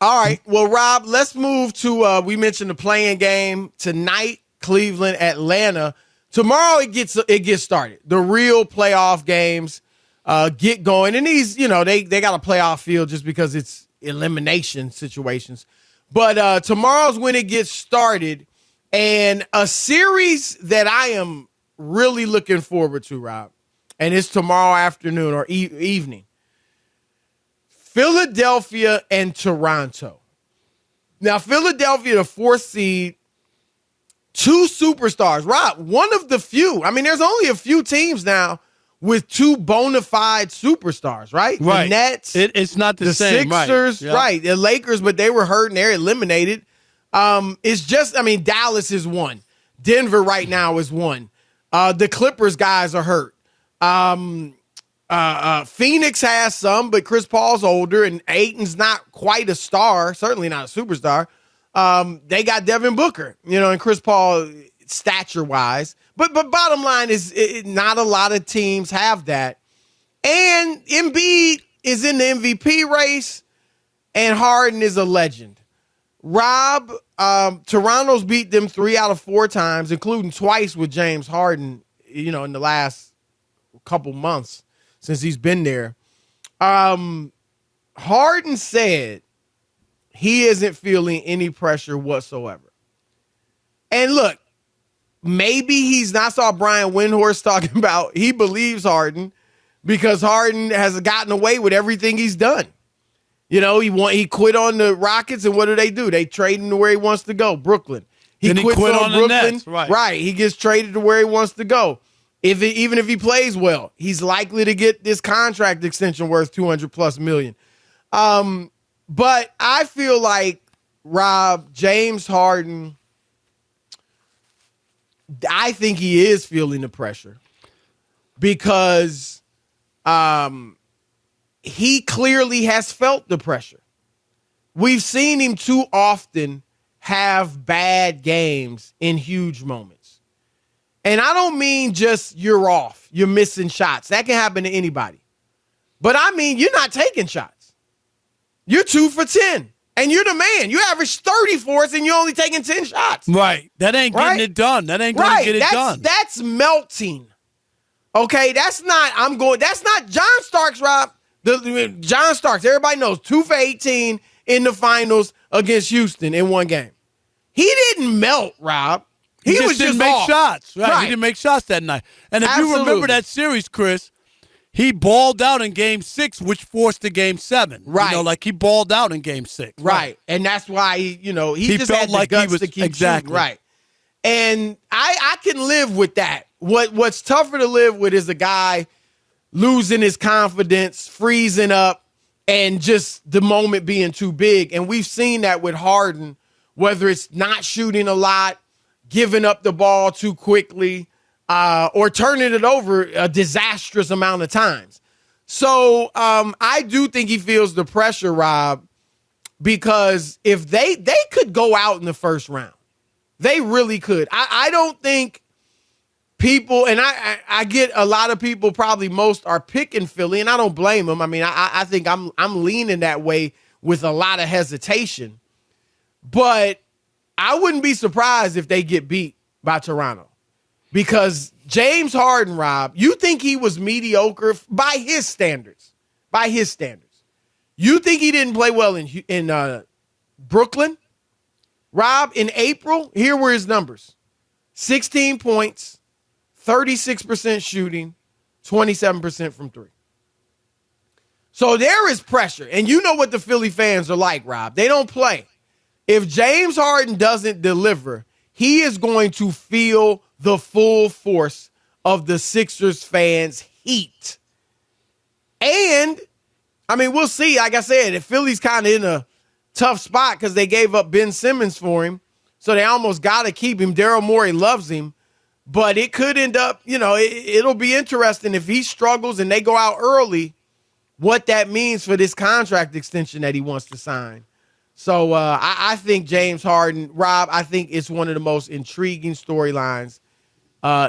All right. Well, Rob, let's move to we mentioned the playing game tonight, Cleveland, Atlanta. Tomorrow it gets started. The real playoff games get going. And these, they got a playoff feel just because it's elimination situations. But tomorrow's when it gets started. And a series that I am really looking forward to, Rob, and it's tomorrow afternoon or evening. Philadelphia and Toronto. Now, Philadelphia, the fourth seed, two superstars. Rob, one of the few. I mean, there's only a few teams now with two bona fide superstars, right? Right. The Nets. It's not the same. Sixers, right. Yep. right. The Lakers, but they were hurt and they're eliminated. It's just, Dallas is one. Denver right now is one. The Clippers guys are hurt. Phoenix has some, but Chris Paul's older and Ayton's not quite a star, certainly not a superstar. They got Devin Booker, and Chris Paul stature-wise. But bottom line is not a lot of teams have that. And Embiid is in the MVP race, and Harden is a legend. Rob, Toronto's beat them 3 out of 4 times, including twice with James Harden, in the last couple months since he's been there. Harden said he isn't feeling any pressure whatsoever. And look, maybe he's not. Saw Brian Windhorst talking about he believes Harden because Harden has gotten away with everything he's done. He quit on the Rockets, and what do? They trade him to where he wants to go, Brooklyn. He quit on Brooklyn, the Nets, right? He gets traded to where he wants to go. Even if he plays well, he's likely to get this contract extension worth $200+ million. But I feel like, Rob, James Harden, I think he is feeling the pressure because he clearly has felt the pressure. We've seen him too often have bad games in huge moments. And I don't mean just you're off, you're missing shots. That can happen to anybody. But I mean, you're not taking shots. You're 2 for 10. And you're the man. You average 30 for us and you're only taking 10 shots. Right. That ain't getting it done. That ain't going to get it done. That's melting. Okay, that's not John Starks, Rob. John Starks, everybody knows, 2 for 18 in the finals against Houston in one game. He didn't melt, Rob. He just didn't make off. shots. Right. He didn't make shots that night. And if you remember that series, Chris, he balled out in Game 6, which forced the Game 7. Right. He balled out in Game 6. Right. And that's why, he just felt had the like guts he was to keep exactly shooting. Right. And I can live with that. What's tougher to live with is a guy losing his confidence, freezing up, and just the moment being too big. And we've seen that with Harden, whether it's not shooting a lot, giving up the ball too quickly, or turning it over a disastrous amount of times. So I do think he feels the pressure, Rob, because if they could go out in the first round. They really could. I don't think people, and I get a lot of people, probably most are picking Philly, and I don't blame them. I mean, I think I'm leaning that way with a lot of hesitation. But I wouldn't be surprised if they get beat by Toronto. Because James Harden, Rob, you think he was mediocre by his standards. By his standards. You think he didn't play well in Brooklyn? Rob, in April, here were his numbers. 16 points, 36% shooting, 27% from 3. So there is pressure. And you know what the Philly fans are like, Rob. They don't play. If James Harden doesn't deliver, he is going to feel the full force of the Sixers fans' heat. And, we'll see. Like I said, if Philly's kind of in a tough spot because they gave up Ben Simmons for him, so they almost got to keep him. Daryl Morey loves him. But it could end up, it'll be interesting if he struggles and they go out early, what that means for this contract extension that he wants to sign. So I think James Harden, Rob, I think it's one of the most intriguing storylines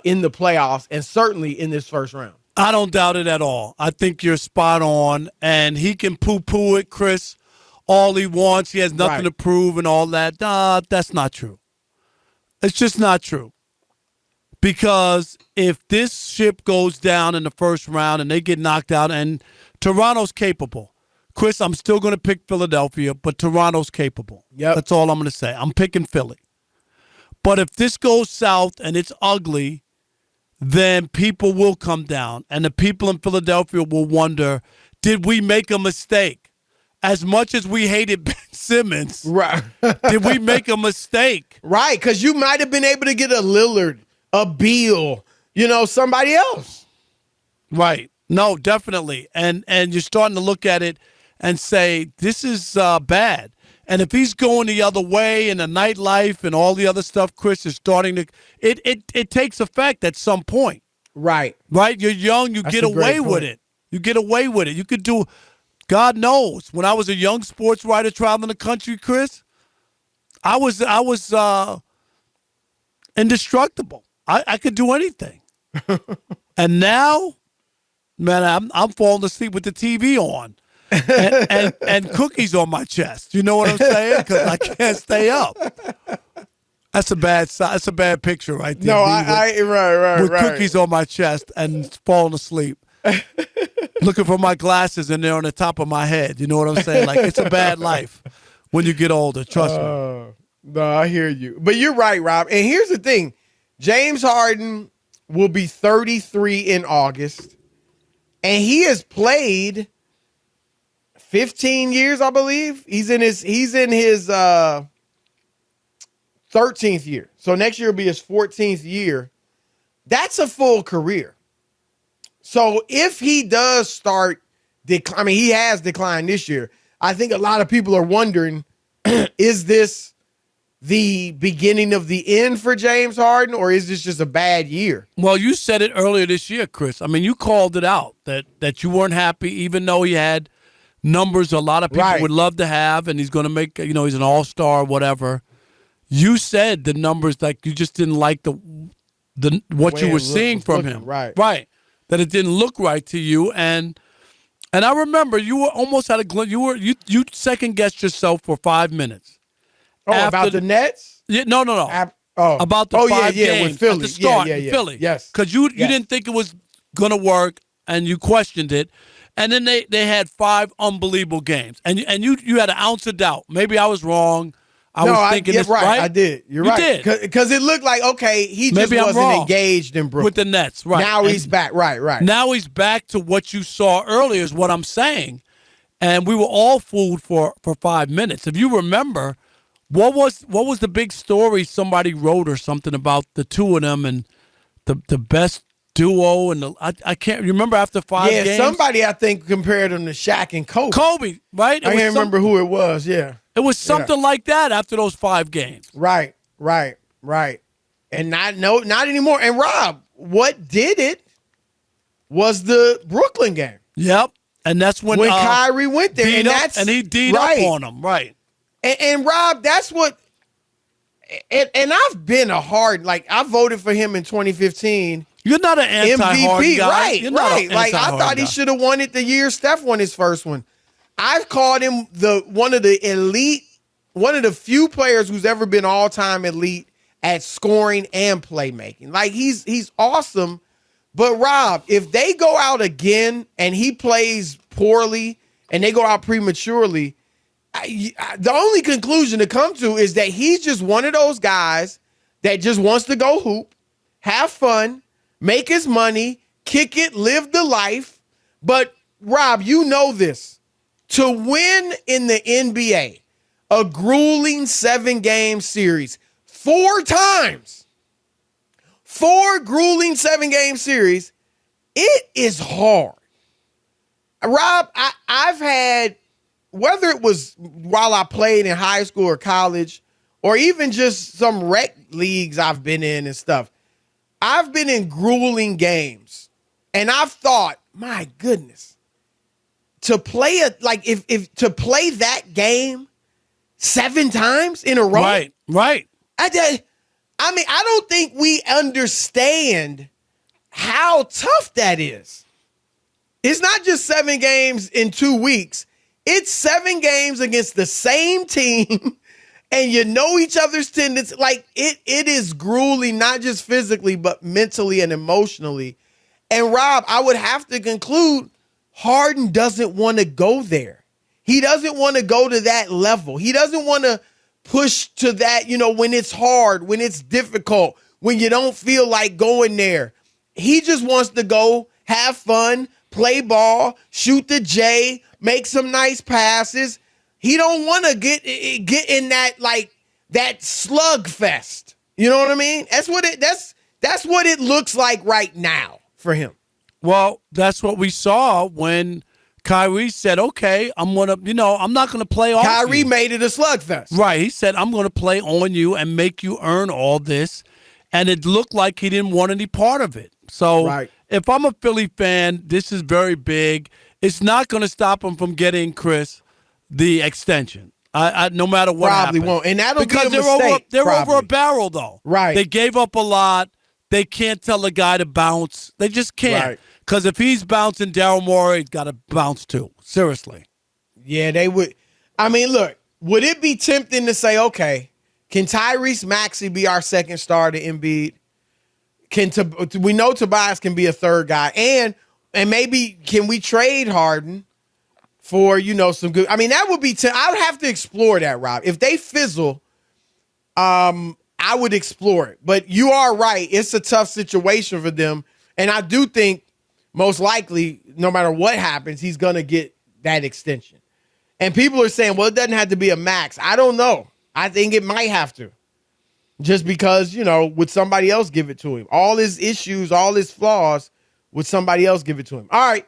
in the playoffs and certainly in this first round. I don't doubt it at all. I think you're spot on, and he can poo-poo it, Chris, all he wants. He has nothing to prove and all that. That's not true. It's just not true. Because if this ship goes down in the first round and they get knocked out, and Toronto's capable, Chris, I'm still going to pick Philadelphia, but Toronto's capable. Yep. That's all I'm going to say. I'm picking Philly. But if this goes south and it's ugly, then people will come down. And the people in Philadelphia will wonder, did we make a mistake? As much as we hated Ben Simmons, right? Did we make a mistake? Right, because you might have been able to get a Lillard, a Beal, somebody else. Right. No, definitely. And you're starting to look at it and say, this is bad. And if he's going the other way and the nightlife and all the other stuff, Chris, is starting to – it takes effect at some point. Right. Right? You're young. You get away with it. You get away with it. You could do – God knows. When I was a young sports writer traveling the country, Chris, I was indestructible. I could do anything. And now, man, I'm falling asleep with the TV on. and cookies on my chest. You know what I'm saying? Because I can't stay up. That's a bad picture right there. No, right. With cookies on my chest and falling asleep. Looking for my glasses and they're on the top of my head. You know what I'm saying? Like, it's a bad life when you get older. Trust me. No, I hear you. But you're right, Rob. And here's the thing. James Harden will be 33 in August. And he has played 15 years, I believe. He's in his 13th year. So next year will be his 14th year. That's a full career. So if he does start decline, he has declined this year. I think a lot of people are wondering, is this the beginning of the end for James Harden, or is this just a bad year? Well, you said it earlier this year, Chris. I mean, you called it out that you weren't happy, even though he had numbers a lot of people would love to have, and he's going to make, he's an all-star, whatever. You said the numbers, like, you just didn't like what you were seeing from him. Right. That it didn't look right to you. And I remember you were almost had a glimpse. You second-guessed yourself for 5 minutes. Oh, about the Nets? Yeah, no. About the 5 games with Philly. At the start in Philly. Yes. Because you didn't think it was going to work, and you questioned it. And then they had 5 unbelievable games. And you had an ounce of doubt. Maybe I was wrong. I was thinking this, right? I did. You're right. Because it looked like, okay, he just wasn't engaged in Brooklyn. With the Nets, right. Now he's back. Right. Now he's back to what you saw earlier is what I'm saying. And we were all fooled for 5 minutes. If you remember, what was the big story somebody wrote or something about the two of them and the best duo, and I can't remember after 5 games. Yeah, somebody I think compared them to Shaq and Kobe. Kobe, right? I can't remember who it was. Yeah, it was something like that after those 5 games. Right, and not anymore. And Rob, what did it was the Brooklyn game. Yep, and that's when Kyrie went there, and he D'd up on him, right? And Rob, that's what. And I've been I voted for him in 2015. You're not an anti-Harden guy. Right. Like, I thought he should have won it the year Steph won his first one. I've called him one of the few players who's ever been all-time elite at scoring and playmaking. Like, he's awesome. But, Rob, if they go out again and he plays poorly and they go out prematurely, the only conclusion to come to is that he's just one of those guys that just wants to go hoop, have fun, make his money, kick it, live the life. But, Rob, you know this. To win in the NBA, a grueling 7-game series, 4 times, 4 grueling 7-game series, it is hard. Rob, I've had, whether it was while I played in high school or college, or even just some rec leagues I've been in and stuff, I've been in grueling games, and I've thought, my goodness, to play if to play that game 7 times in a row, right. I mean, I don't think we understand how tough that is. It's not just 7 games in 2 weeks. It's 7 games against the same team, and you know each other's tendencies. Like, it is grueling, not just physically, but mentally and emotionally. And, Rob, I would have to conclude Harden doesn't want to go there. He doesn't want to go to that level. He doesn't want to push to that, when it's hard, when it's difficult, when you don't feel like going there. He just wants to go, have fun, play ball, shoot the J, make some nice passes. He don't want to get in that, like, that slugfest. You know what I mean? That's what it looks like right now for him. Well, that's what we saw when Kyrie said, okay, I'm not going to play off Kyrie you. made it a slugfest. Right. He said, I'm going to play on you and make you earn all this. And it looked like he didn't want any part of it. So if I'm a Philly fan, this is very big. It's not going to stop him from getting, Chris, the extension. No matter what Probably happens. won't. And that'll because be a mistake. They're over a barrel, though. Right. They gave up a lot. They can't tell the guy to bounce. They just can't. Because if he's bouncing, Daryl Morey got to bounce too. Seriously. Yeah, they would. I mean, look, would it be tempting to say, okay, can Tyrese Maxey be our second star to Embiid? We know Tobias can be a third guy. And maybe can we trade Harden for, some good. I mean, that would be I would have to explore that, Rob. If they fizzle, I would explore it. But you are right. It's a tough situation for them. And I do think most likely, no matter what happens, he's going to get that extension. And people are saying, well, it doesn't have to be a max. I don't know. I think it might have to. Just because, would somebody else give it to him? All his issues, all his flaws, would somebody else give it to him? All right.